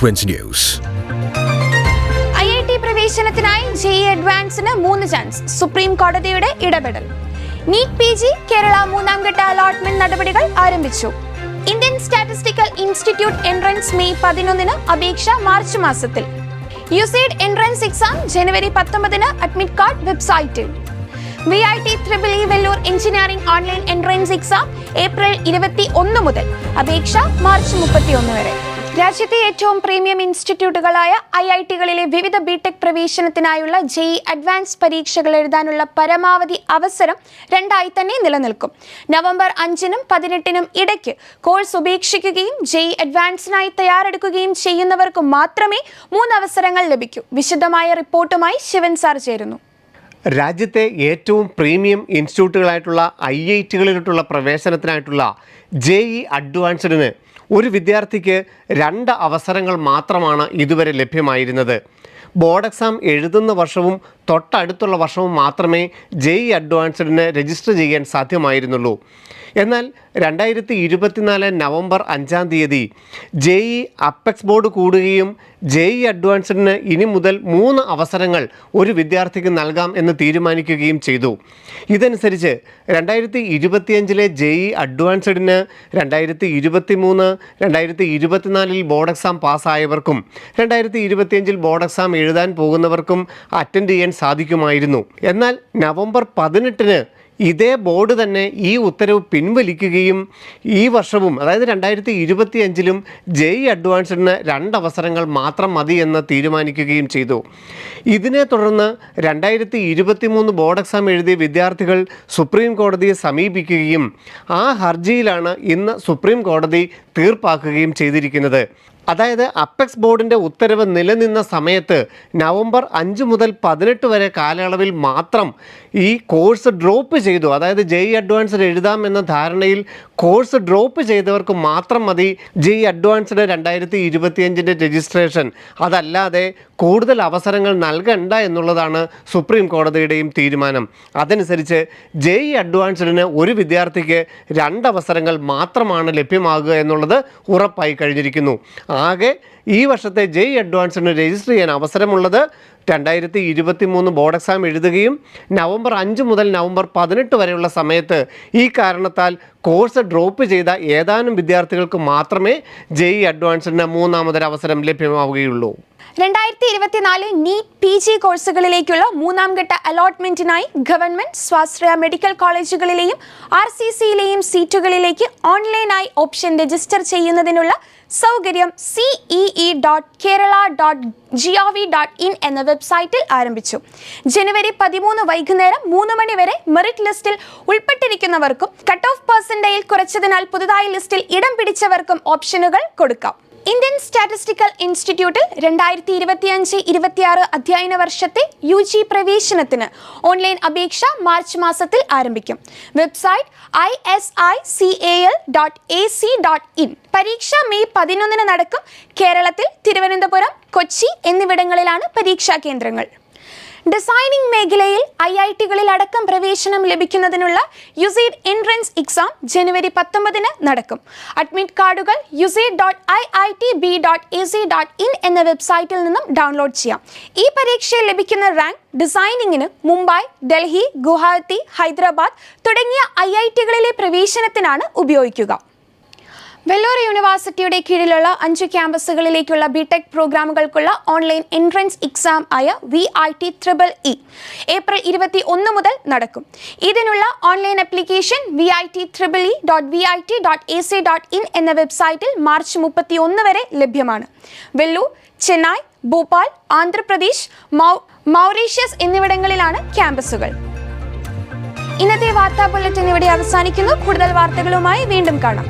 Twins News. IIT പ്രവേശനത്തിനായി JEE അഡ്വാൻസിന് 3 chance. Supreme കോടതിയുടെ ഇടപെടൽ. NEET PG Kerala മൂന്നാം ഘട്ട അലോട്ട്മെന്റ് നടപടികൾ ആരംഭിച്ചു. Indian Statistical Institute entrance May 11-ന്, അപേക്ഷ മാർച്ച് മാസത്തിൽ. UCED എൻട്രൻസ് എക്സാം ജനുവരി 19-ന്, അഡ്മിറ്റ് കാർഡ് വെബ്സൈറ്റിൽ. VIT-EEE Vellore engineering online entrance exam April 21 മുതൽ, അപേക്ഷ മാർച്ച് 31 വരെ. രാജ്യത്തെ ഏറ്റവും പ്രീമിയം ഇൻസ്റ്റിറ്റ്യൂട്ടുകളായ IIT-കളിലെ വിവിധ BTech പ്രവേശനത്തിനായുള്ള JEE അഡ്വാൻസ് പരീക്ഷകൾ എഴുതാനുള്ള പരമാവധി അവസരം 2 തന്നെ നിലനിൽക്കും. നവംബർ 5-നും 18-നും ഇടയ്ക്ക് കോഴ്സ് ഉപേക്ഷിക്കുകയും JEE അഡ്വാൻസിനായി തയ്യാറെടുക്കുകയും ചെയ്യുന്നവർക്ക് മാത്രമേ 3 അവസരങ്ങൾ ലഭിക്കൂ. വിശദമായ റിപ്പോർട്ടുമായി ശിവൻ സാർ ചേരുന്നു. രാജ്യത്തെ ഏറ്റവും പ്രീമിയം ഇൻസ്റ്റിറ്റ്യൂട്ടുകളായിട്ടുള്ള IIT-കളിലോട്ടുള്ള പ്രവേശനത്തിനായിട്ടുള്ള JEE അഡ്വാൻസ്ഡിന് ഒരു വിദ്യാർത്ഥിക്ക് 2 അവസരങ്ങൾ മാത്രമാണ് ഇതുവരെ ലഭ്യമായിരുന്നത്. ബോർഡ് എക്സാം എഴുതുന്ന വർഷവും തൊട്ടടുത്തുള്ള വർഷവും മാത്രമേ JEE അഡ്വാൻസ്ഡിന് രജിസ്റ്റർ ചെയ്യാൻ സാധ്യമായിരുന്നുള്ളൂ. എന്നാൽ 2024 നവംബർ 5-ാം തീയതി JEE അപ്പെക്സ് ബോർഡ് കൂടുകയും JEE അഡ്വാൻസ്ഡിന് ഇനി മുതൽ 3 അവസരങ്ങൾ ഒരു വിദ്യാർത്ഥിക്ക് നൽകാം എന്ന് തീരുമാനിക്കുകയും ചെയ്തു. ഇതനുസരിച്ച് 2025-ലെ JEE അഡ്വാൻസ്ഡിന് 2023, 2024-ൽ ബോർഡ് എക്സാം പാസ്സായവർക്കും 2025-ൽ ബോർഡ് എക്സാം എഴുതാൻ പോകുന്നവർക്കും അറ്റൻഡ് ചെയ്യാൻ സാധിക്കുമായിരുന്നു. എന്നാൽ നവംബർ 18-ന് ഇതേ ബോർഡ് തന്നെ ഈ ഉത്തരവ് പിൻവലിക്കുകയും ഈ വർഷവും, അതായത് 2025-ലും JEE അഡ്വാൻസ്ഡിന് 2 അവസരങ്ങൾ മാത്രം മതി എന്ന് തീരുമാനിക്കുകയും ചെയ്തു. ഇതിനെ തുടർന്ന് 2023 ബോർഡ് എക്സാം എഴുതിയ വിദ്യാർത്ഥികൾ സുപ്രീം കോടതിയെ സമീപിക്കുകയും ആ ഹർജിയിലാണ് ഇന്ന് സുപ്രീം കോടതി തീർപ്പാക്കുകയും ചെയ്തിരിക്കുന്നത്. അതായത് അപ്പെക്സ് ബോർഡിൻ്റെ ഉത്തരവ് നിലനിന്ന സമയത്ത് നവംബർ 5 മുതൽ 18 വരെ കാലയളവിൽ മാത്രം ഈ കോഴ്സ് ഡ്രോപ്പ് ചെയ്തു, അതായത് JEE അഡ്വാൻസ്ഡ് എഴുതാം എന്ന ധാരണയിൽ കോഴ്സ് ഡ്രോപ്പ് ചെയ്തവർക്ക് മാത്രം മതി JEE അഡ്വാൻസ്ഡ് 2025-ൻ്റെ രജിസ്ട്രേഷൻ. അതല്ലാതെ കൂടുതൽ അവസരങ്ങൾ നൽകണ്ട എന്നുള്ളതാണ് സുപ്രീം കോടതിയുടെയും തീരുമാനം. അതനുസരിച്ച് JEE അഡ്വാൻസ്ഡിന് ഒരു വിദ്യാർത്ഥിക്ക് 2 അവസരങ്ങൾ മാത്രമാണ് ലഭ്യമാകുക എന്നുള്ളത് ഉറപ്പായി കഴിഞ്ഞിരിക്കുന്നു. ആകെ ഈ വർഷത്തെ JEE അഡ്വാൻസിന് രജിസ്റ്റർ ചെയ്യാൻ അവസരമുള്ളത് 2023 ബോർഡ് എക്സാം എഴുതുകയും നവംബർ 5 മുതൽ നവംബർ 18 വരെയുള്ള സമയത്ത് ഈ കാരണത്താൽ കോഴ്സ് ഡ്രോപ്പ് ചെയ്ത ഏതാനും വിദ്യാർത്ഥികൾക്ക് മാത്രമേ JEE അഡ്വാൻസിന് 3ാമതൊരു അവസരം ലഭ്യമാവുകയുള്ളൂ. 2024 നീറ്റ് PG കോഴ്സുകളിലേക്കുള്ള 3ാം ഘട്ട അലോട്ട്മെന്റിനായി ഗവൺമെന്റ്, സ്വാശ്രയ മെഡിക്കൽ കോളേജുകളിലെയും RCCയിലെയും സീറ്റുകളിലേക്ക് ഓൺലൈനായി ഓപ്ഷൻ രജിസ്റ്റർ ചെയ്യുന്നതിനുള്ള സൗകര്യം cee.kerala.gov.in എന്ന വെബ്സൈറ്റിൽ ആരംഭിച്ചു. ജനുവരി 13 വൈകുന്നേരം 3 മണി വരെ മെറിറ്റ് ലിസ്റ്റിൽ ഉൾപ്പെട്ടിരിക്കുന്നവർക്കും കട്ട് ഓഫ് പെർസെന്റേജിൽ കുറച്ചതിനാൽ പുതുതായി ലിസ്റ്റിൽ ഇടം പിടിച്ചവർക്കും ഓപ്ഷനുകൾ കൊടുക്കാം. ഇന്ത്യൻ സ്റ്റാറ്റിസ്റ്റിക്കൽ ഇൻസ്റ്റിറ്റ്യൂട്ടിൽ 2025-26 അധ്യയന വർഷത്തെ UG പ്രവേശനത്തിന് ഓൺലൈൻ അപേക്ഷ മാർച്ച് മാസത്തിൽ ആരംഭിക്കും. Website isical.ac.in. പരീക്ഷ മെയ് 11-ന് നടക്കും. കേരളത്തിൽ തിരുവനന്തപുരം, കൊച്ചി എന്നിവിടങ്ങളിലാണ് പരീക്ഷാ കേന്ദ്രങ്ങൾ. ഡിസൈനിംഗ് മേഖലയിൽ IIT-കളിൽ അടക്കം പ്രവേശനം ലഭിക്കുന്നതിനുള്ള UCED എൻട്രൻസ് എക്സാം ജനുവരി 19-ന് നടക്കും. അഡ്മിറ്റ് കാർഡുകൾ uced.iitb.ac.in എന്ന വെബ്സൈറ്റിൽ നിന്നും ഡൗൺലോഡ് ചെയ്യാം. ഈ പരീക്ഷയിൽ ലഭിക്കുന്ന റാങ്ക് ഡിസൈനിങ്ങിന് മുംബൈ, ഡൽഹി, ഗുവാഹത്തി, ഹൈദരാബാദ് തുടങ്ങിയ IIT-കളിലെ പ്രവേശനത്തിനാണ് ഉപയോഗിക്കുക. വെല്ലൂർ യൂണിവേഴ്സിറ്റിയുടെ കീഴിലുള്ള 5 ക്യാമ്പസുകളിലേക്കുള്ള BTech പ്രോഗ്രാമുകൾക്കുള്ള ഓൺലൈൻ എൻട്രൻസ് എക്സാം ആയ VIT-EEE ഏപ്രിൽ 21 മുതൽ നടക്കും. ഇതിനുള്ള ഓൺലൈൻ ആപ്ലിക്കേഷൻ VIT-EEE.vit.ac.in എന്ന വെബ്സൈറ്റിൽ മാർച്ച് 31 വരെ ലഭ്യമാണ്. വെല്ലൂർ, ചെന്നൈ, ഭോപ്പാൽ, ആന്ധ്രാപ്രദേശ്, മൗറീഷ്യസ് എന്നിവിടങ്ങളിലാണ് ക്യാമ്പസുകൾ. ഇന്നത്തെ വാർത്താ ബുള്ളറ്റിൻ ഇവിടെ അവസാനിക്കുന്നു. കൂടുതൽ വാർത്തകളുമായി വീണ്ടും കാണാം.